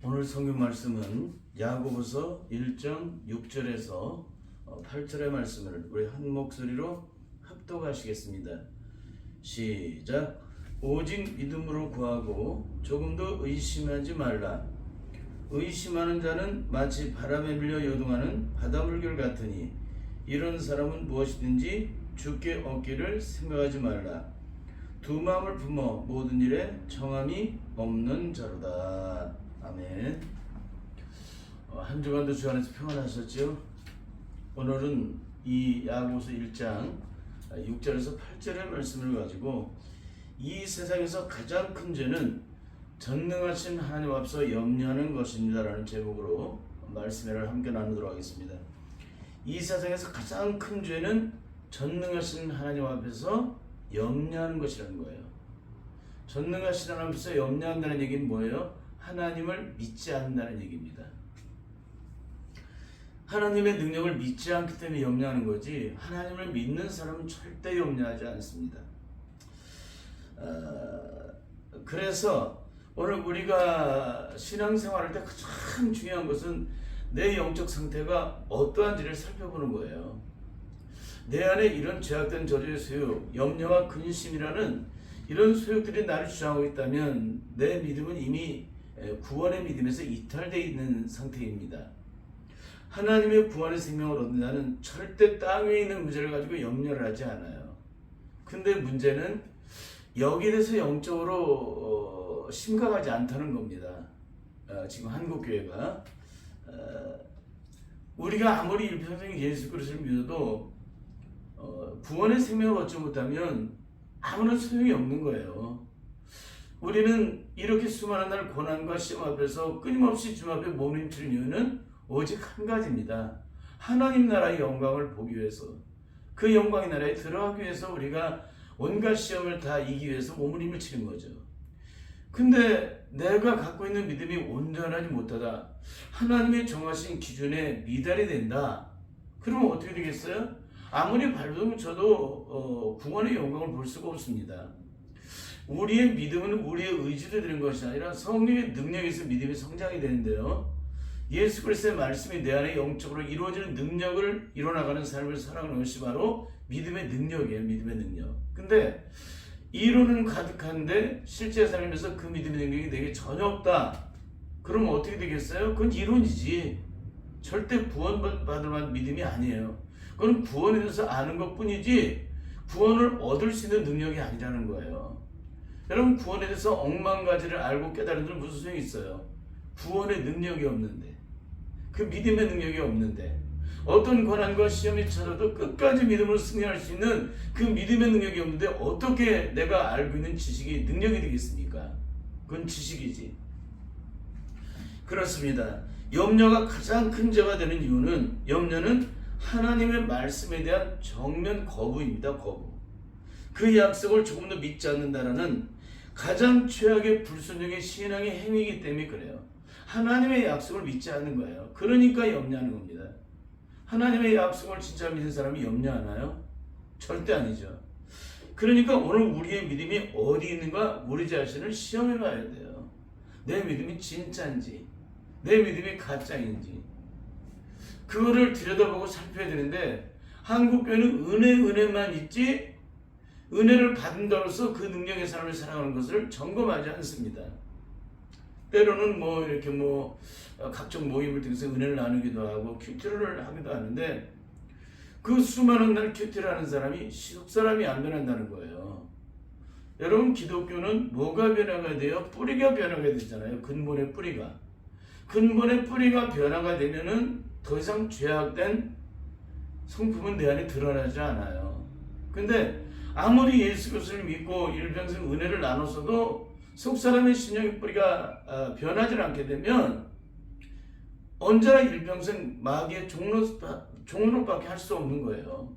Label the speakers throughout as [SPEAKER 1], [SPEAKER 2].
[SPEAKER 1] 오늘 성경 말씀은 야고보서 1장 6절에서 8절의 말씀을 우리 한 목소리로 합독하시겠습니다. 시작. 오직 믿음으로 구하고 조금도 의심하지 말라. 의심하는 자는 마치 바람에 밀려 요동하는 바닷물결 같으니 이런 사람은 무엇이든지 주께 얻기를 생각하지 말라. 두 마음을 품어 모든 일에 정함이 없는 자로다. 아멘. 한 주간도 주 안에서 평안하셨죠? 오늘은 이 야고보서 1장 6절에서 8절의 말씀을 가지고 이 세상에서 가장 큰 죄는 전능하신 하나님 앞서 염려하는 것입니다 라는 제목으로 말씀을 함께 나누도록 하겠습니다. 이 세상에서 가장 큰 죄는 전능하신 하나님 앞에서 염려하는 것이라는 거예요. 전능하신 하나님 앞에서 염려한다는 얘기는 뭐예요? 하나님을 믿지 않는다는 얘기입니다. 하나님의 능력을 믿지 않기 때문에 염려하는 거지, 하나님을 믿는 사람은 절대 염려하지 않습니다. 그래서 오늘 우리가 신앙생활할 때 가장 중요한 것은 내 영적 상태가 어떠한지를 살펴보는 거예요. 내 안에 이런 죄악된 저주의 소욕, 염려와 근심이라는 이런 소욕들이 나를 주장하고 있다면 내 믿음은 이미 구원의 믿음에서 이탈되어 있는 상태입니다. 하나님의 구원의 생명을 얻는 자는 절대 땅 위에 있는 문제를 가지고 염려를 하지 않아요. 근데 문제는 여기에 대해서 영적으로 심각하지 않다는 겁니다. 지금 한국교회가 우리가 아무리 일평생 예수 그리스도를 믿어도 구원의 생명을 얻지 못하면 아무런 소용이 없는 거예요. 우리는 이렇게 수많은 날 고난과 시험 앞에서 끊임없이 주 앞에 몸부림치는 이유는 오직 한 가지입니다. 하나님 나라의 영광을 보기 위해서, 그 영광의 나라에 들어가기 위해서 우리가 온갖 시험을 다 이기기 위해서 몸부림치는 거죠. 근데 내가 갖고 있는 믿음이 온전하지 못하다, 하나님의 정하신 기준에 미달이 된다, 그러면 어떻게 되겠어요? 아무리 발버둥 쳐도 구원의 영광을 볼 수가 없습니다. 우리의 믿음은 우리의 의지로 되는 것이 아니라 성령의 능력에서 믿음이 성장이 되는데요, 예수 그리스도의 말씀이 내 안에 영적으로 이루어지는 능력을 이뤄나가는 삶을 살아가는 것이 바로 믿음의 능력이에요. 믿음의 능력. 근데 이론은 가득한데 실제 삶에서 그 믿음의 능력이 내게 전혀 없다, 그러면 어떻게 되겠어요? 그건 이론이지 절대 구원받을 만한 믿음이 아니에요. 그건 구원에 대해서 아는 것 뿐이지 구원을 얻을 수 있는 능력이 아니라는 거예요. 여러분, 구원에 대해서 억만가지를 알고 깨달은 데는 무슨 소용이 있어요? 구원의 능력이 없는데, 그 믿음의 능력이 없는데, 어떤 고난과 시험이 찾아도 끝까지 믿음으로 승리할 수 있는 그 믿음의 능력이 없는데 어떻게 내가 알고 있는 지식이 능력이 되겠습니까? 그건 지식이지. 그렇습니다. 염려가 가장 큰 죄가 되는 이유는, 염려는 하나님의 말씀에 대한 정면 거부입니다. 거부. 그 약속을 조금 더 믿지 않는다는 가장 최악의 불순종의 신앙의 행위이기 때문에 그래요. 하나님의 약속을 믿지 않는 거예요. 그러니까 염려하는 겁니다. 하나님의 약속을 진짜 믿는 사람이 염려하나요? 절대 아니죠. 그러니까 오늘 우리의 믿음이 어디 있는가 우리 자신을 시험해 봐야 돼요. 내 믿음이 진짜인지, 내 믿음이 가짜인지, 그거를 들여다보고 살펴야 되는데, 한국교회는 은혜만 있지 은혜를 받은다로서 그 능력의 삶을 살아가는 것을 점검하지 않습니다. 때로는 이렇게 각종 모임을 통해서 은혜를 나누기도 하고 큐티를 하기도 하는데, 그 수많은 날 큐티를 하는 사람이 시속 사람이 안 변한다는 거예요. 여러분, 기독교는 뭐가 변화가 돼요? 뿌리가 변화가 되잖아요. 근본의 뿌리가. 근본의 뿌리가 변화가 되면은 더 이상 죄악된 성품은 내 안에 드러나지 않아요. 근데 아무리 예수 그리스도를 믿고 일평생 은혜를 나눴어도 속사람의 신령의 뿌리가 변하지 않게 되면 언제나 일평생 마귀의 종로밖에 할 수 없는 거예요.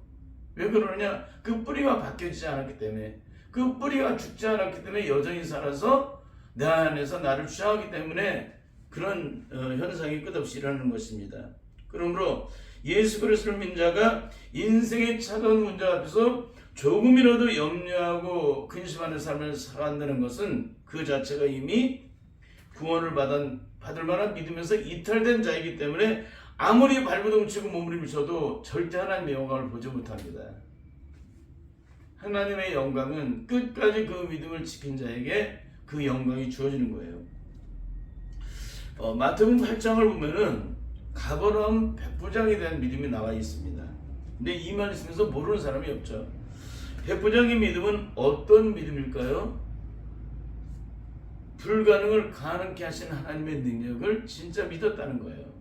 [SPEAKER 1] 왜 그러느냐? 그 뿌리가 바뀌어지지 않았기 때문에, 그 뿌리가 죽지 않았기 때문에 여전히 살아서 내 안에서 나를 주장하기 때문에 그런 현상이 끝없이 일어나는 것입니다. 그러므로 예수 그리스도를 믿는 자가 인생의 차가운 문제 앞에서 조금이라도 염려하고 근심하는 삶을 살아간다는 것은 그 자체가 이미 구원을 받을 만한 믿음에서 이탈된 자이기 때문에 아무리 발버둥치고 몸부림쳐도 절대 하나님의 영광을 보지 못합니다. 하나님의 영광은 끝까지 그 믿음을 지킨 자에게 그 영광이 주어지는 거예요. 마태복음 8장을 보면은 가버나움 백부장에 대한 믿음이 나와 있습니다. 근데 이 말씀에서 모르는 사람이 없죠. 백부장의 믿음은 어떤 믿음일까요? 불가능을 가능케 하신 하나님의 능력을 진짜 믿었다는 거예요.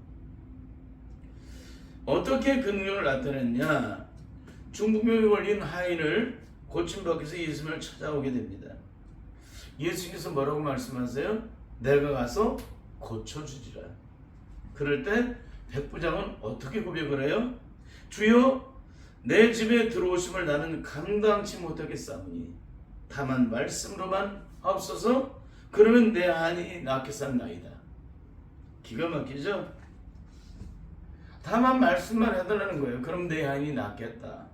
[SPEAKER 1] 어떻게 그 능력을 나타냈냐? 중풍병에 걸린 하인을 고침받기 위해서 예수님을 찾아오게 됩니다. 예수님께서 뭐라고 말씀하세요? 내가 가서 고쳐주리라. 그럴 때 백부장은 어떻게 고백을 해요? 주여, 내 집에 들어오심을 나는 감당치 못하겠사오니 다만 말씀으로만 하옵소서. 그러면 내 안이 낫겠사옵나이다. 기가 막히죠? 다만 말씀만 해달라는 거예요. 그럼 내 안이 낫겠다.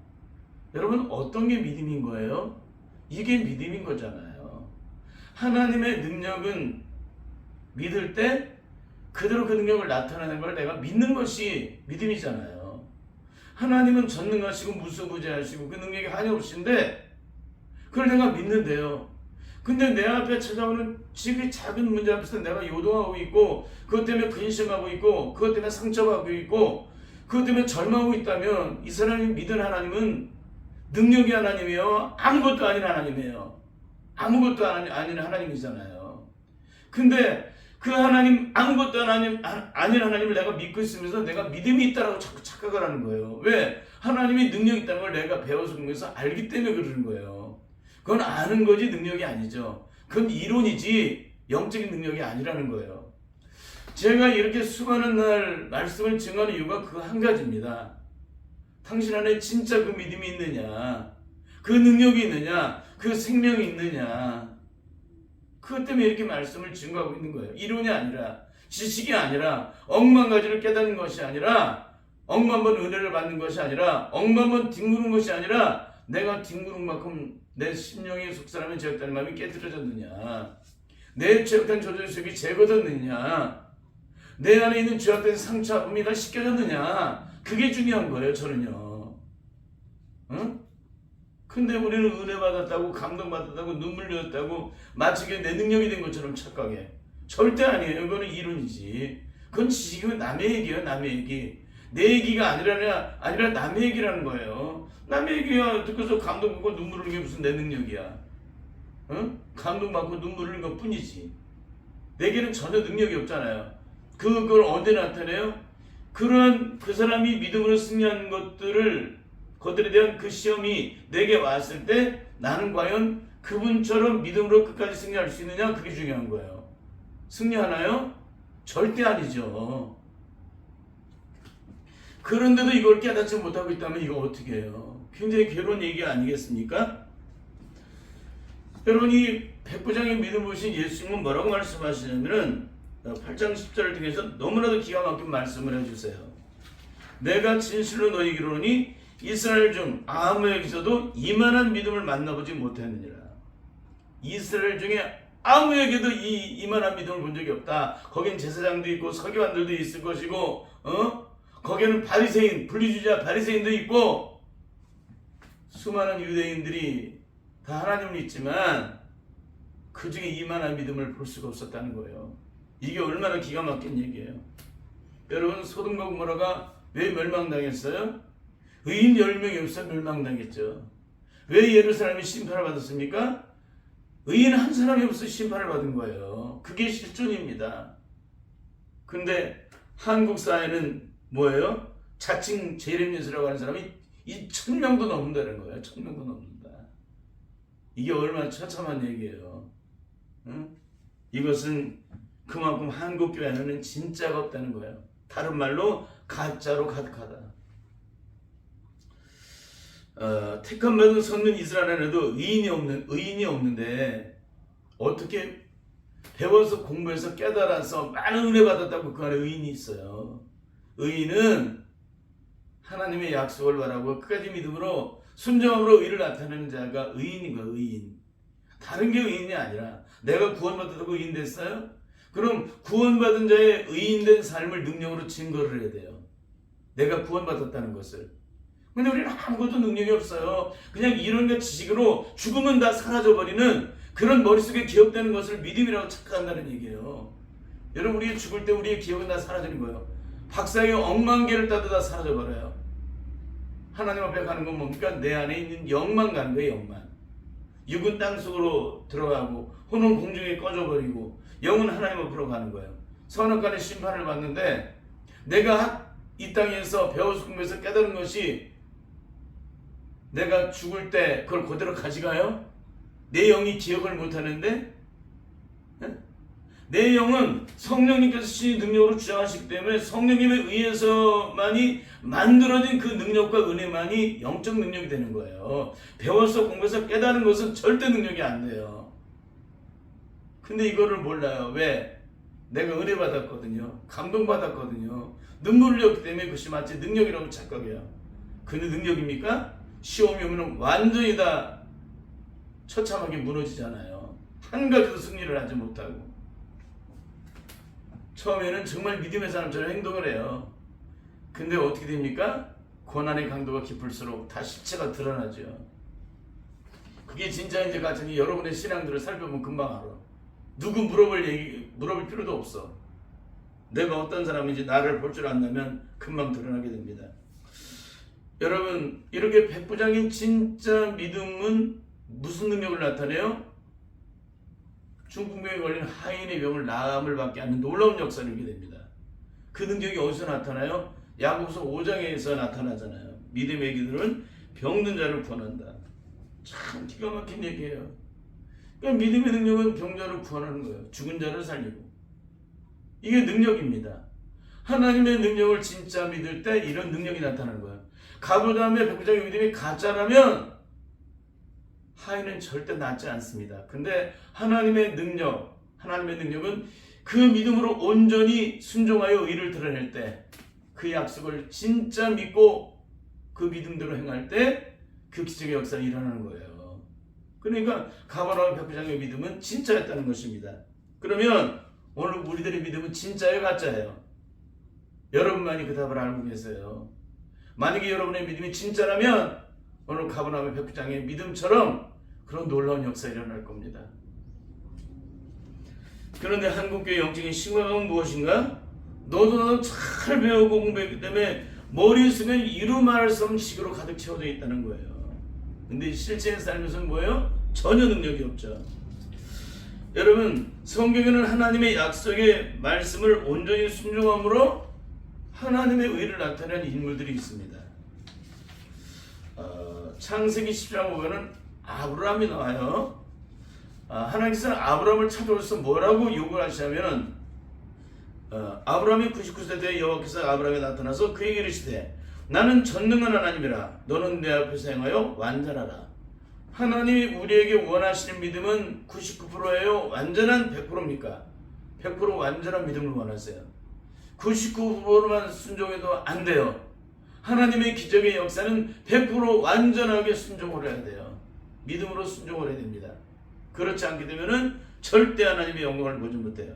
[SPEAKER 1] 여러분, 어떤 게 믿음인 거예요? 이게 믿음인 거잖아요. 하나님의 능력은 믿을 때 그대로 그 능력을 나타내는 걸 내가 믿는 것이 믿음이잖아요. 하나님은 전능하시고 무소부재하시고 그 능력이 한이 없으신데 그걸 내가 믿는데요. 근데 내 앞에 찾아오는 지금 작은 문제 앞에서 내가 요동하고 있고 그것 때문에 근심하고 있고 그것 때문에 상처받고 있고 그것 때문에 절망하고 있다면 이 사람이 믿은 하나님은 능력이 하나님이에요? 아무것도 아닌 하나님이에요. 아무것도 아닌 하나님이잖아요. 근데 그 하나님, 아무것도 아닌 하나님을 내가 믿고 있으면서 내가 믿음이 있다라고 자꾸 착각을 하는 거예요. 왜? 하나님이 능력이 있다는 걸 내가 배워서 그런 거에서 알기 때문에 그러는 거예요. 그건 아는 거지 능력이 아니죠. 그건 이론이지 영적인 능력이 아니라는 거예요. 제가 이렇게 수많은 날 말씀을 증거하는 이유가 그 한 가지입니다. 당신 안에 진짜 그 믿음이 있느냐, 그 능력이 있느냐, 그 생명이 있느냐, 그것 때문에 이렇게 말씀을 증거하고 있는 거예요. 이론이 아니라, 지식이 아니라, 억만 가지를 깨닫는 것이 아니라, 억만 번 은혜를 받는 것이 아니라, 억만 번 뒹구는 것이 아니라, 내가 뒹구는 만큼 내 심령의 속사람의 죄악된 마음이 깨뜨려졌느냐, 내 죄악된 조절속이 제거됐느냐, 내 안에 있는 죄악된 상처, 아픔이 씻겨졌느냐, 그게 중요한 거예요, 저는요. 응? 근데 우리는 은혜 받았다고, 감동 받았다고, 눈물 흘렸다고 마치 그게 내 능력이 된 것처럼 착각해. 절대 아니에요. 이거는 이론이지. 그건 지식이면 남의 얘기예요, 남의 얘기. 내 얘기가 아니라 남의 얘기라는 거예요. 남의 얘기야 듣고서 감동받고 눈물 흘리는 게 무슨 내 능력이야. 응? 감동받고 눈물 흘리는 것 뿐이지. 내게는 전혀 능력이 없잖아요. 그걸 언제 나타내요? 그러한 그 사람이 믿음으로 승리한 것들에 대한 그 시험이 내게 왔을 때 나는 과연 그분처럼 믿음으로 끝까지 승리할 수 있느냐? 그게 중요한 거예요. 승리하나요? 절대 아니죠. 그런데도 이걸 깨닫지 못하고 있다면 이거 어떻게 해요? 굉장히 괴로운 얘기 아니겠습니까? 여러분, 이 백부장의 믿음 보신 예수님은 뭐라고 말씀하시냐면은 8장 10절을 통해서 너무나도 기가 막힌 말씀을 해주세요. 내가 진실로 너희에게 이르노니 이스라엘 중 아무에게서도 이만한 믿음을 만나보지 못했느니라. 이스라엘 중에 아무에게도 이만한 믿음을 본 적이 없다. 거긴 제사장도 있고 서기관들도 있을 것이고, 거기에는 바리새인, 분리주의자 바리새인도 있고 수많은 유대인들이 다 하나님을 믿지만 그 중에 이만한 믿음을 볼 수가 없었다는 거예요. 이게 얼마나 기가 막힌 얘기예요. 여러분, 소돔과 고모라가 왜 멸망당했어요? 의인 10명이 없어 멸망당했죠. 왜 예루살렘이 심판을 받았습니까? 의인 한 사람이 없어 심판을 받은 거예요. 그게 실존입니다. 근데 한국 사회는 뭐예요? 자칭 재림예수라고 하는 사람이 1000명도 넘는다는 거예요. 1000명도 넘는다. 이게 얼마나 처참한 얘기예요. 응? 이것은 그만큼 한국 교회는 진짜가 없다는 거예요. 다른 말로 가짜로 가득하다. 택함받은 선민 이스라엘에도 의인이 없는데 어떻게 배워서 공부해서 깨달아서 많은 은혜 받았다고 그 안에 의인이 있어요. 의인은 하나님의 약속을 바라고 끝까지 믿음으로 순종함으로 의를 나타내는 자가 의인인 거예요. 의인. 다른 게 의인이 아니라 내가 구원받았다고 의인 됐어요? 그럼 구원받은 자의 의인된 삶을 능력으로 증거를 해야 돼요. 내가 구원받았다는 것을. 근데 우리는 아무것도 능력이 없어요. 그냥 이론과 지식으로 죽으면 다 사라져버리는 그런 머릿속에 기억되는 것을 믿음이라고 착각한다는 얘기예요. 여러분, 우리 죽을 때 우리의 기억은 다 사라지는 거예요. 박사의 억만 개를 따도 다 사라져버려요. 하나님 앞에 가는 건 뭡니까? 내 안에 있는 영만 가는 거예요. 영만. 육은 땅속으로 들어가고 혼은 공중에 꺼져버리고 영은 하나님 앞으로 가는 거예요. 선악간의 심판을 받는데 내가 이 땅에서 배워서 공부해서 깨달은 것이 내가 죽을 때 그걸 그대로 가져가요? 내 영이 기억을 못하는데? 내 영은 성령님께서 신의 능력으로 주장하시기 때문에 성령님에 의해서만이 만들어진 그 능력과 은혜만이 영적 능력이 되는 거예요. 배워서 공부해서 깨달은 것은 절대 능력이 안 돼요. 근데 이거를 몰라요. 왜? 내가 은혜 받았거든요. 감동 받았거든요. 눈물을 흘렸기 때문에 그것이 마치 능력이라고 착각해요. 근데 능력입니까? 시험이 오면 완전히 다 처참하게 무너지잖아요. 한 가지도 승리를 하지 못하고. 처음에는 정말 믿음의 사람처럼 행동을 해요. 근데 어떻게 됩니까? 고난의 강도가 깊을수록 다 실체가 드러나죠. 그게 진짜인지 가짜인지 여러분의 신앙들을 살펴보면 금방 알아. 누구 물어볼 필요도 없어. 내가 어떤 사람인지 나를 볼 줄 안다면 금방 드러나게 됩니다. 여러분, 이렇게 백부장인 진짜 믿음은 무슨 능력을 나타내요? 중풍병에 걸린 하인의 병을 나음을 받게 하는 놀라운 역사를 이루게 됩니다. 그 능력이 어디서 나타나요? 야고보서 5장에서 나타나잖아요. 믿음의 기도는 병든 자를 구원한다. 참 기가 막힌 얘기예요. 그러니까 믿음의 능력은 병자를 구원하는 거예요. 죽은 자를 살리고. 이게 능력입니다. 하나님의 능력을 진짜 믿을 때 이런 능력이 나타나는 거예요. 가버나움의 백부장의 믿음이 가짜라면 하인은 절대 낫지 않습니다. 근데 하나님의 능력은 그 믿음으로 온전히 순종하여 의를 드러낼 때, 그 약속을 진짜 믿고 그 믿음대로 행할 때 그 기적의 역사가 일어나는 거예요. 그러니까 가버나움 백부장의 믿음은 진짜였다는 것입니다. 그러면 오늘 우리들의 믿음은 진짜예요, 가짜예요? 여러분만이 그 답을 알고 계세요. 만약에 여러분의 믿음이 진짜라면 오늘 가버나움의 백부장의 믿음처럼 그런 놀라운 역사가 일어날 겁니다. 그런데 한국교회 영적인 신앙은 무엇인가? 너도 나도 잘 배우고 공부했기 때문에 머릿속에 이루 말할 수 없는 지식으로 가득 채워져 있다는 거예요. 근데 실제 삶에서는 뭐예요? 전혀 능력이 없죠. 여러분, 성경에는 하나님의 약속의 말씀을 온전히 순종함으로 하나님의 의를 나타내는 인물들이 있습니다. 창세기 10장 보면은 아브라함이 나와요. 하나님께서는 아브라함을 찾아오셔서 뭐라고 요구를 하시냐면, 아브라함이 99세 때 여호와께서 아브라함에 나타나서 그에게 이르시되 나는 전능한 하나님이라 너는 내 앞에서 행하여 완전하라. 하나님이 우리에게 원하시는 믿음은 99%예요? 완전한 100%입니까? 100% 완전한 믿음을 원하세요. 99%만 순종해도 안 돼요. 하나님의 기적의 역사는 100% 완전하게 순종을 해야 돼요. 믿음으로 순종을 해야 됩니다. 그렇지 않게 되면은 절대 하나님의 영광을 보지 못해요.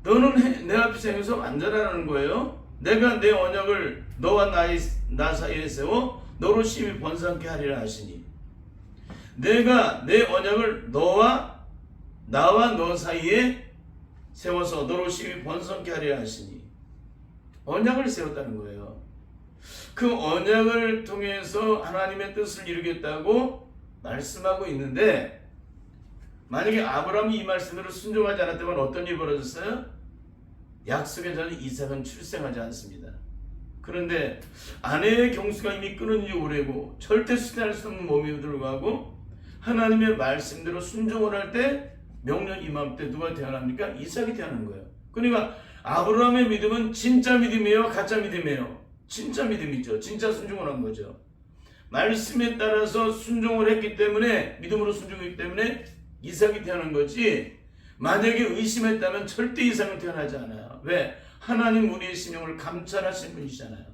[SPEAKER 1] 너는 내 앞에서 행해서 완전하라는 거예요. 내가 내 언약을 너와 나 사이에 세워 너로 심히 번성케 하리라 하시니, 내가 내 언약을 나와 너 사이에 세워서 너로 심히 번성케 하리라 하시니, 언약을 세웠다는 거예요. 그 언약을 통해서 하나님의 뜻을 이루겠다고 말씀하고 있는데, 만약에 아브라함이 이 말씀대로 순종하지 않았다면 어떤 일이 벌어졌어요? 약속의 자는 이삭은 출생하지 않습니다. 그런데 아내의 경수가 이미 끊은 지 오래고 절대 수단할 수 없는 몸임에도 불구하고 하나님의 말씀대로 순종을 할 때 명년 이맘때 누가 태어납니까? 이삭이 태어난 거예요. 그러니까 아브라함의 믿음은 진짜 믿음이에요? 가짜 믿음이에요? 진짜 믿음이죠. 진짜 순종을 한 거죠. 말씀에 따라서 순종을 했기 때문에, 믿음으로 순종했기 때문에 이삭이 태어난 거지, 만약에 의심했다면 절대 이삭은 태어나지 않아요. 왜? 하나님 우리의 심령을 감찰하시는 분이시잖아요.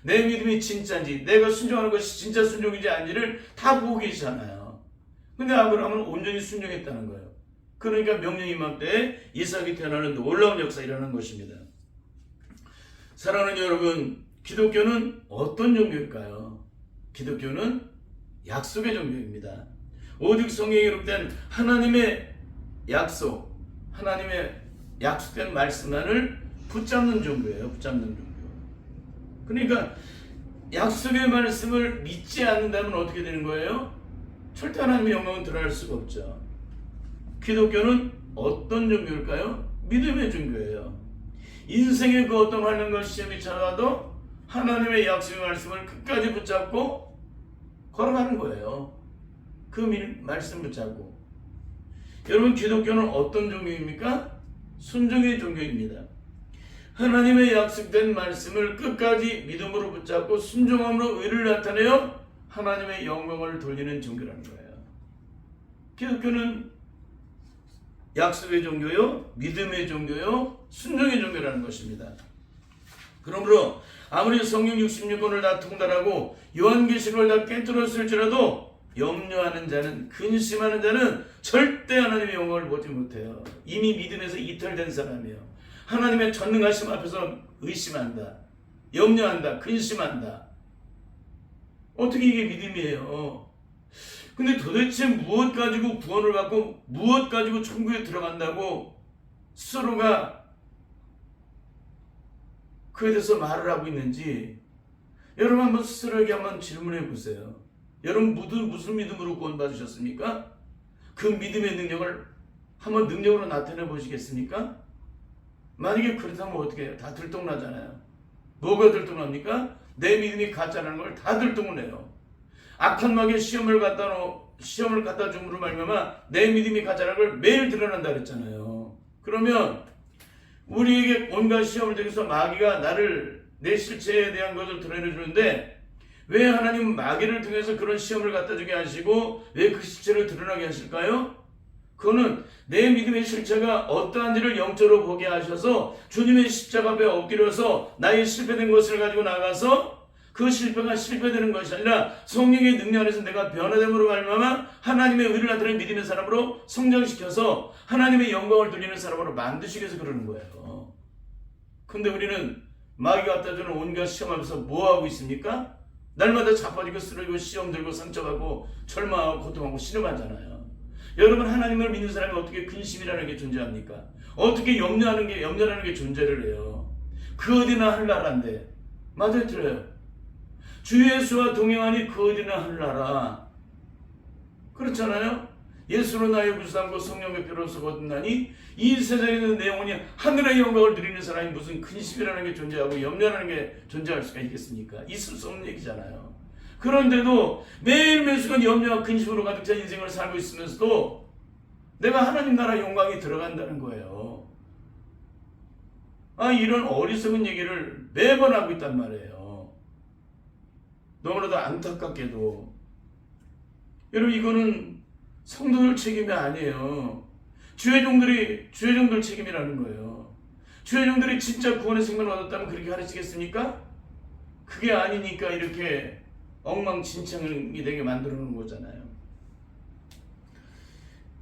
[SPEAKER 1] 내 믿음이 진짜인지, 내가 순종하는 것이 진짜 순종인지 아닌지를 다 보고 계시잖아요. 근데 아브라함은 온전히 순종했다는 거예요. 그러니까 명령 이맘때 이삭이 태어나는 놀라운 역사가 일어나는 것입니다. 사랑하는 여러분, 기독교는 어떤 종교일까요? 기독교는 약속의 종교입니다. 오직 성경에 기록된 하나님의 약속, 하나님의 약속된 말씀만을 붙잡는 종교예요. 붙잡는 종교. 그러니까 약속의 말씀을 믿지 않는다면 어떻게 되는 거예요? 절대 하나님의 영광은 드러날 수가 없죠. 기독교는 어떤 종교일까요? 믿음의 종교예요. 인생의 그 어떤 환난과 시험이 찾아와도 하나님의 약속의 말씀을 끝까지 붙잡고 걸어가는 거예요. 그 말씀 붙잡고. 여러분, 기독교는 어떤 종교입니까? 순종의 종교입니다. 하나님의 약속된 말씀을 끝까지 믿음으로 붙잡고 순종함으로 의를 나타내어 하나님의 영광을 돌리는 종교라는 거예요. 기독교는 약속의 종교요, 믿음의 종교요, 순종의 종교라는 것입니다. 그러므로 아무리 성경 66권을 다 통달하고 요한계시록을 다 깨뜨렸을지라도 염려하는 자는, 근심하는 자는 절대 하나님의 영광을 보지 못해요. 이미 믿음에서 이탈된 사람이에요. 하나님의 전능하심 앞에서 의심한다, 염려한다, 근심한다. 어떻게 이게 믿음이에요? 근데 도대체 무엇 가지고 구원을 받고 무엇 가지고 천국에 들어간다고 스스로가 그에 대해서 말을 하고 있는지 여러분 한번 스스로에게 한번 질문해 보세요. 여러분 무슨 믿음으로 구원 받으셨습니까? 그 믿음의 능력을 한번 능력으로 나타내 보시겠습니까? 만약에 그렇다면 어떻게 해요? 다 들통나잖아요. 뭐가 들통납니까? 내 믿음이 가짜라는 걸 다 들통내요. 악한 마귀의 시험을 갖다 줌으로 말미암아 내 믿음이 가짜라는 걸 매일 드러난다 그랬잖아요. 그러면 우리에게 온갖 시험을 통해서 마귀가 내 실체에 대한 것을 드러내주는데 왜 하나님은 마귀를 통해서 그런 시험을 갖다 주게 하시고 왜 그 실체를 드러나게 하실까요? 그거는 내 믿음의 실체가 어떠한지를 영적으로 보게 하셔서 주님의 십자가 앞에 엎드려서 나의 실패된 것을 가지고 나가서 그 실패가 실패되는 것이 아니라 성령의 능력 안에서 내가 변화됨으로 말미암아 하나님의 의를 나타내는 믿음의 사람으로 성장시켜서 하나님의 영광을 돌리는 사람으로 만드시기 위해서 그러는 거예요. 근데 우리는 마귀가 갖다 주는 온갖 시험하면서 뭐하고 있습니까? 날마다 자빠지고 쓰러지고 시험 들고 상처받고 절망하고 고통하고 신음하잖아요. 여러분, 하나님을 믿는 사람이 어떻게 근심이라는 게 존재합니까? 어떻게 염려라는 게 존재를 해요? 그 어디나 하늘나라인데. 맞아요, 들어요. 주 예수와 동행하니 그 어디나 하늘나라. 그렇잖아요. 예수로 나의 구주삼고 성령의 피로서 거듭나니 이 세상에 있는 내 영혼이 하늘의 영광을 누리는 사람이 무슨 근심이라는 게 존재하고 염려라는 게 존재할 수가 있겠습니까? 있을 수 없는 얘기잖아요. 그런데도 매일매일 순간 염려와 근심으로 가득 찬 인생을 살고 있으면서도 내가 하나님 나라 영광이 들어간다는 거예요. 이런 어리석은 얘기를 매번 하고 있단 말이에요. 너무나도 안타깝게도. 여러분, 이거는 성도들 책임이 아니에요. 주의 종들 책임이라는 거예요. 주의 종들이 진짜 구원의 생명을 얻었다면 그렇게 가르치겠습니까? 그게 아니니까 이렇게 엉망진창이 되게 만들어 놓은 거잖아요.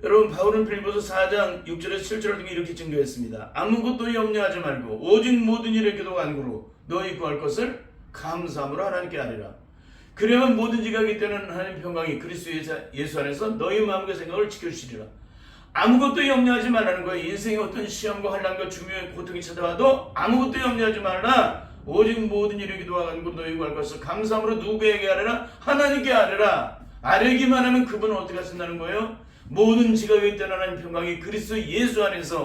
[SPEAKER 1] 여러분, 바울은 빌립보서 4장 6절에서 7절 등에 이렇게 증거했습니다. 아무것도 염려하지 말고 오직 모든 일에 기도와 간구로 너희 구할 것을 감사함으로 하나님께 아뢰라. 그러면 모든 지각이 때는 하나님 평강이 그리스도 예수 안에서 너희 마음과 생각을 지켜주시리라. 아무것도 염려하지 말라는 거예요. 인생의 어떤 시험과 환난과 중요한 고통이 찾아와도 아무것도 염려하지 말라. 오직 모든 일에 기도와 간구로 너희 구할 것을 감사함으로 누구에게 아뢰라? 하나님께 아뢰라. 아뢰기만 하면 그분은 어떻게 하신다는 거예요? 모든 지각이 있던 하나님 평강이 그리스도 예수 안에서만이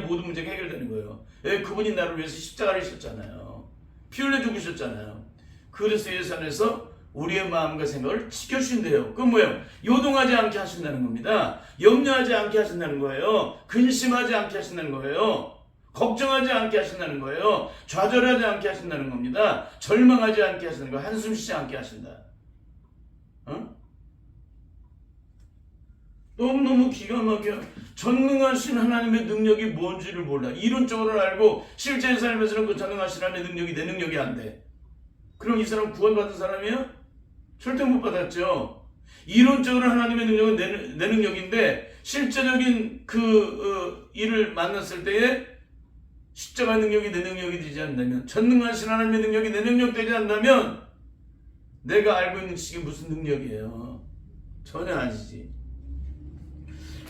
[SPEAKER 1] 모든 문제가 해결되는 거예요. 그분이 나를 위해서 십자가를 지셨잖아요. 피 흘려 죽으셨잖아요. 그리스도 예수 안에서 우리의 마음과 생각을 지켜주신대요. 그건 뭐예요? 요동하지 않게 하신다는 겁니다. 염려하지 않게 하신다는 거예요. 근심하지 않게 하신다는 거예요. 걱정하지 않게 하신다는 거예요. 좌절하지 않게 하신다는 겁니다. 절망하지 않게 하신다는 거예요. 한숨 쉬지 않게 하신다. 너무너무 기가 막혀. 전능하신 하나님의 능력이 뭔지를 몰라. 이론적으로는 알고 실제 삶에서는 그 전능하신 하나님의 능력이 내 능력이 안 돼. 그럼 이 사람 구원받은 사람이에요? 절대 못 받았죠. 이론적으로 하나님의 능력은 내 능력인데 실제적인 일을 만났을 때에 십자가 능력이 내 능력이 되지 않는다면, 전능하신 하나님의 능력이 내 능력 되지 않는다면 내가 알고 있는 지식이 무슨 능력이에요? 전혀 아니지.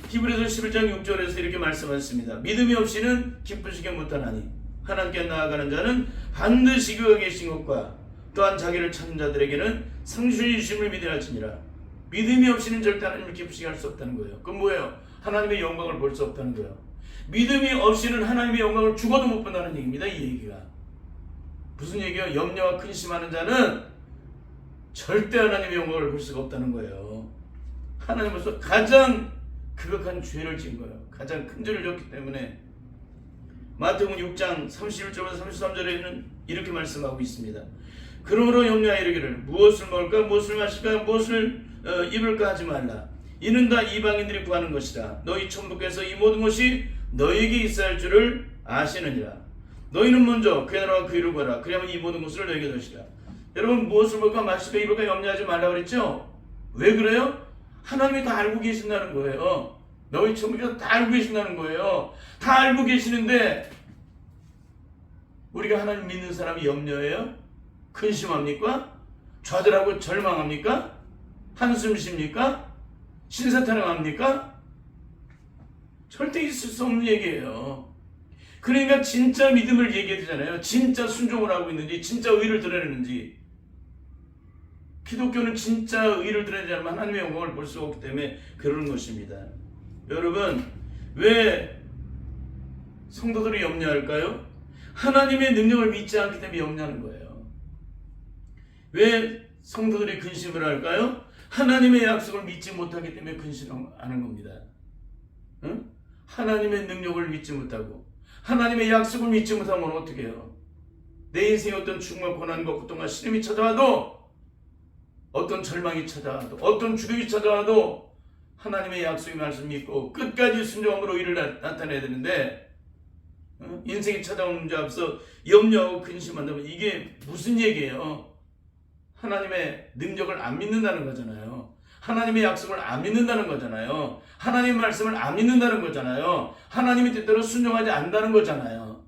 [SPEAKER 1] 히브리서 11장 6절에서 이렇게 말씀하셨습니다. 믿음이 없이는 기쁘시게 못하나니 하나님께 나아가는 자는 반드시 그가 계신 것과 또한 자기를 찾는 자들에게는 상주의 주심을 믿어야 할지니라. 믿음이 없이는 절대 하나님을 기쁘시게 할 수 없다는 거예요. 그럼 뭐예요? 하나님의 영광을 볼 수 없다는 거예요. 믿음이 없이는 하나님의 영광을 죽어도 못 본다는 얘기입니다. 이 얘기가 무슨 얘기예요? 염려와 근심하는 자는 절대 하나님의 영광을 볼 수가 없다는 거예요. 하나님으로서 가장 극악한 죄를 지은 거예요. 가장 큰 죄를 졌기 때문에 마태복음 6장 31절부터 33절에는 이렇게 말씀하고 있습니다. 그러므로 염려하여 이르기를 무엇을 먹을까 무엇을 마실까 무엇을 입을까 하지 말라. 이는 다 이방인들이 구하는 것이다. 너희 천부께서 이 모든 것이 너희에게 있어야 할 줄을 아시느니라. 너희는 먼저 그의 나라와 그 일을 구하라. 그리하면 이 모든 것을 너희에게 주시라. 여러분 무엇을 먹을까 마실까 입을까 염려하지 말라 그랬죠? 왜 그래요? 하나님이 다 알고 계신다는 거예요. 너희 천부께서 다 알고 계신다는 거예요. 다 알고 계시는데 우리가 하나님 믿는 사람이 염려해요? 근심합니까? 좌절하고 절망합니까? 한숨 쉽니까? 신사타령합니까? 절대 있을 수 없는 얘기예요. 그러니까 진짜 믿음을 얘기해야 되잖아요. 진짜 순종을 하고 있는지 진짜 의를 드러내는지. 기독교는 진짜 의를 드러내지 않으면 하나님의 영광을 볼 수가 없기 때문에 그러는 것입니다. 여러분 왜 성도들이 염려할까요? 하나님의 능력을 믿지 않기 때문에 염려하는 거예요. 왜 성도들이 근심을 할까요? 하나님의 약속을 믿지 못하기 때문에 근심하는 겁니다. 응? 하나님의 능력을 믿지 못하고 하나님의 약속을 믿지 못하면 어떻게 해요? 내 인생에 어떤 죽음과 고난과 고통과 시름이 찾아와도 어떤 절망이 찾아와도 어떤 죽음이 찾아와도 하나님의 약속의 말씀 믿고 끝까지 순종함으로 이를 나타내야 되는데 인생이 찾아오는 문제 앞서 염려하고 근심한다면 이게 무슨 얘기예요? 하나님의 능력을 안 믿는다는 거잖아요. 하나님의 약속을 안 믿는다는 거잖아요. 하나님의 말씀을 안 믿는다는 거잖아요. 하나님의 뜻대로 순종하지 않는다는 거잖아요.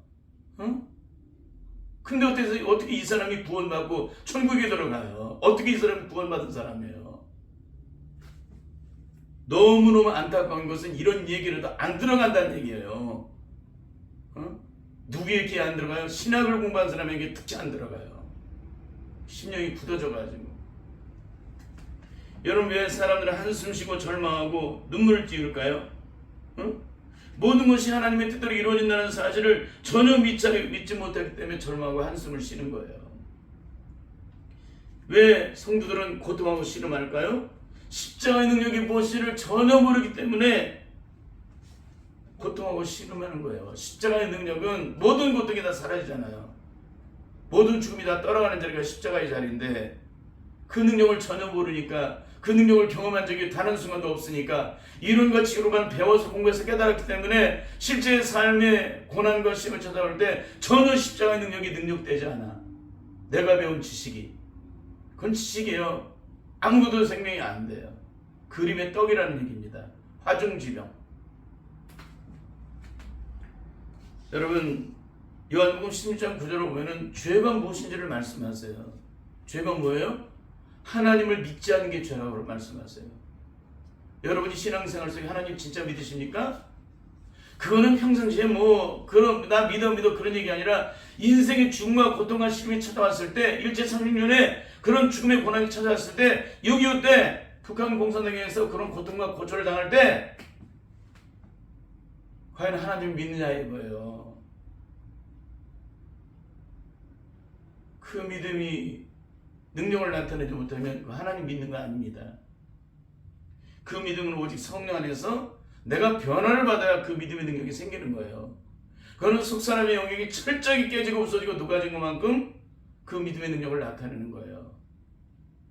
[SPEAKER 1] 근데 어떻게 이 사람이 구원받고 천국에 들어가요? 어떻게 이 사람이 구원받은 사람이에요? 너무너무 안타까운 것은 이런 얘기라도 안 들어간다는 얘기예요. 누구에게 안 들어가요? 신학을 공부한 사람에게 특히 안 들어가요. 심령이 굳어져가지고. 여러분 왜 사람들은 한숨 쉬고 절망하고 눈물을 띄울까요? 모든 것이 하나님의 뜻대로 이루어진다는 사실을 전혀 믿지 못하기 때문에 절망하고 한숨을 쉬는 거예요. 왜 성도들은 고통하고 씨름할까요? 십자가의 능력이 무엇인지를 전혀 모르기 때문에 고통하고 씨름하는 거예요. 십자가의 능력은 모든 고통이 다 사라지잖아요. 모든 죽음이 다 떠나가는 자리가 십자가의 자리인데 그 능력을 전혀 모르니까 그 능력을 경험한 적이 단 한순간도 없으니까 이론과 지혜로만 배워서 공부해서 깨달았기 때문에 실제 삶의 고난과 시험을 찾아올 때 전혀 십자가의 능력이 능력되지 않아. 내가 배운 지식이 그건 지식이에요. 아무것도 생명이 안 돼요. 그림의 떡이라는 얘기입니다. 화중지병. 여러분 요한복음 16장 9절을 보면은 죄가 무엇인지를 말씀하세요. 죄가 뭐예요? 하나님을 믿지 않는 게 죄라고 말씀하세요. 여러분이 신앙생활 속에 하나님 진짜 믿으십니까? 그거는 평상시에 그런 나 믿어 그런 얘기 아니라 인생의 죽음과 고통과 시름이 찾아왔을 때 일제 36년에 그런 죽음의 고난이 찾아왔을 때 6.25 때 북한 공산당에서 그런 고통과 고초를 당할 때 과연 하나님을 믿느냐 이거예요. 그 믿음이 능력을 나타내지 못하면 하나님 믿는 거 아닙니다. 그 믿음은 오직 성령 안에서 내가 변화를 받아야 그 믿음의 능력이 생기는 거예요. 그거는 속사람의 영역이 철저히 깨지고 없어지고 녹아진 것만큼 그 믿음의 능력을 나타내는 거예요.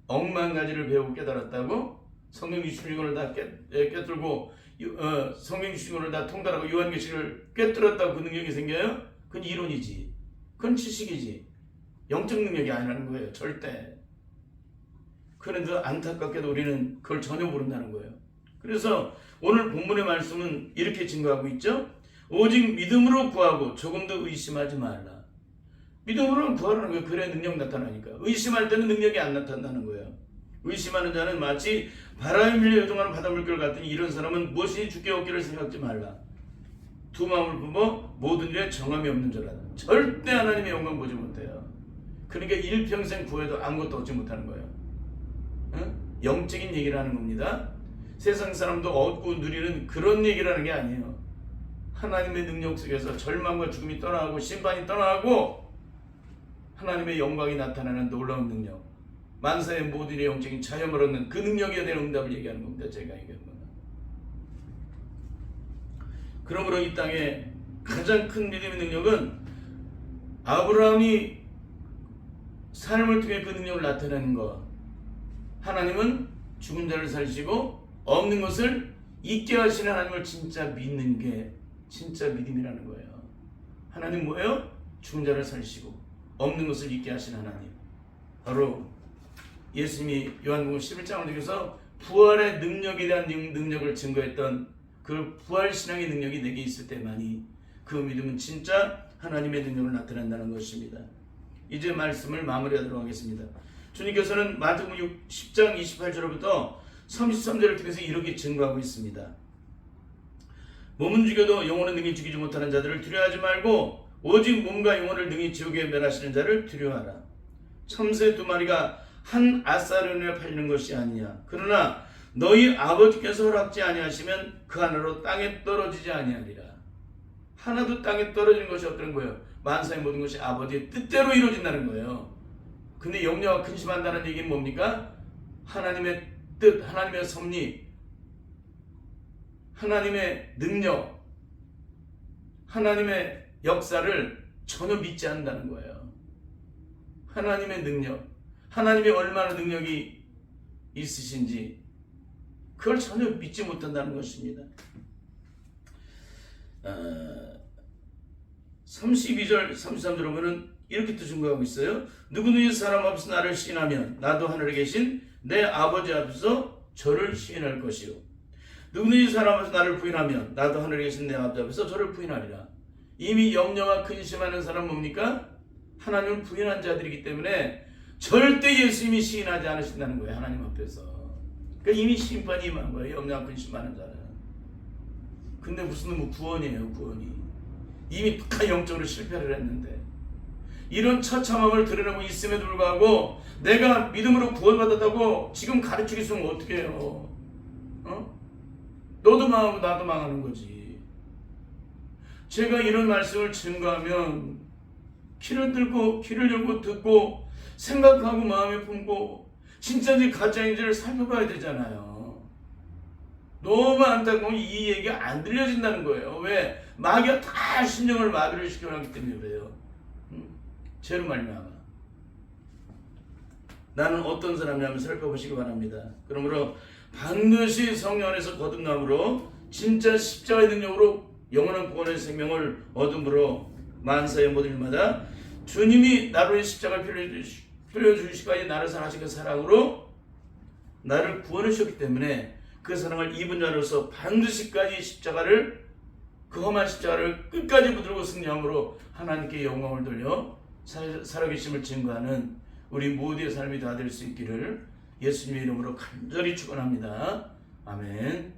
[SPEAKER 1] 억만 가지를 배우고 깨달았다고 성경 66권을 다 깨뜨리고 성경 66권을 다 통달하고 요한계시를 깨뜨렸다고 그 능력이 생겨요? 그건 이론이지. 그건 지식이지. 영적 능력이 아니라는 거예요. 절대. 그런데 안타깝게도 우리는 그걸 전혀 모른다는 거예요. 그래서 오늘 본문의 말씀은 이렇게 증거하고 있죠. 오직 믿음으로 구하고 조금도 의심하지 말라. 믿음으로 구하라는 거예요. 그래야 능력 나타나니까. 의심할 때는 능력이 안 나타나는 거예요. 의심하는 자는 마치 바람에 밀려 요동하는 바닷물결 같으니 이런 사람은 무엇이 주께 얻기를 생각지 말라. 두 마음을 품어 모든 일에 정함이 없는 자라. 절대 하나님의 영광 보지 못해요. 그러니까 일평생 구해도 아무것도 얻지 못하는 거예요. 영적인 얘기를 하는 겁니다. 세상 사람도 얻고 누리는 그런 얘기를 하는 게 아니에요. 하나님의 능력 속에서 절망과 죽음이 떠나가고 심판이 떠나가고 하나님의 영광이 나타나는 놀라운 능력, 만사의 모든 일의 영적인 자유함을 얻는 그 능력에 대한 응답을 얘기하는 겁니다. 제가 얘기하는 거는. 그러므로 이 땅에 가장 큰 믿음의 능력은 아브라함이 삶을 통해 그 능력을 나타내는 것. 하나님은 죽은 자를 살리시고 없는 것을 있게 하시는 하나님을 진짜 믿는 게 진짜 믿음이라는 거예요. 하나님 뭐예요? 죽은 자를 살리시고 없는 것을 있게 하시는 하나님. 바로 예수님이 요한복음 11장을 통해서 부활의 능력에 대한 능력을 증거했던 그 부활신앙의 능력이 내게 있을 때만이 그 믿음은 진짜 하나님의 능력을 나타낸다는 것입니다. 이제 말씀을 마무리하도록 하겠습니다. 주님께서는 마태복음 10장 28절부터 33절을 통해서 이렇게 증거하고 있습니다. 몸은 죽여도 영혼은 능히 죽이지 못하는 자들을 두려워하지 말고 오직 몸과 영혼을 능히 지옥에 멸하시는 자를 두려워하라. 참새 두 마리가 한 아사르에 팔리는 것이 아니냐. 그러나 너희 아버지께서 허락지 아니하시면 그 하나로 땅에 떨어지지 아니하리라. 하나도 땅에 떨어지는 것이 없다는 거예요. 만사의 모든 것이 아버지의 뜻대로 이루어진다는 거예요. 근데 염려와 근심한다는 얘기는 뭡니까? 하나님의 뜻, 하나님의 섭리, 하나님의 능력, 하나님의 역사를 전혀 믿지 않는다는 거예요. 하나님의 능력, 하나님의 얼마나 능력이 있으신지 그걸 전혀 믿지 못한다는 것입니다. 32절 33절 보면은 이렇게 또 증거하고 있어요. 누구든지 사람 앞에서 나를 시인하면 나도 하늘에 계신 내 아버지 앞에서 저를 시인할 것이요 누구든지 사람 앞에서 나를 부인하면 나도 하늘에 계신 내 아버지 앞에서 저를 부인하리라. 이미 염려와 근심하는 사람은 뭡니까? 하나님을 부인한 자들이기 때문에 절대 예수님이 시인하지 않으신다는 거예요. 하나님 앞에서. 그러니까 이미 심판이 임한 거예요. 염려와 근심하는 자는. 근데 무슨 구원이에요. 구원이. 이미 다 영적으로 실패를 했는데 이런 처참함을 드러내고 있음에도 불구하고 내가 믿음으로 구원받았다고 지금 가르치기 있으면 어떻게 해요? 너도 망하고 나도 망하는 거지. 제가 이런 말씀을 증거하면 귀를 열고 듣고 생각하고 마음에 품고 진짜인지 가짜인지를 살펴봐야 되잖아요. 너무 안타까운 이 얘기가 안 들려진다는 거예요. 왜? 마귀가 다 신령을 마비를 시켜놨기 때문에 그래요. 죄로 말미암아. 나는 어떤 사람이냐면 살펴보시기 바랍니다. 그러므로 반드시 성령 안에서 거듭남으로 진짜 십자가의 능력으로 영원한 구원의 생명을 얻음으로 만사의 모든 일마다 주님이 나로 의 십자가를 흘려주시기까지 나를 사랑하신 그 사랑으로 나를 구원해 주셨기 때문에 그 사랑을 입은 자로서 반드시까지 십자가를 그 험한 십자가를 끝까지 붙들고 승리함으로 하나님께 영광을 돌려 살아계심을 증거하는 우리 모두의 삶이 다 될 수 있기를 예수님의 이름으로 간절히 축원합니다. 아멘.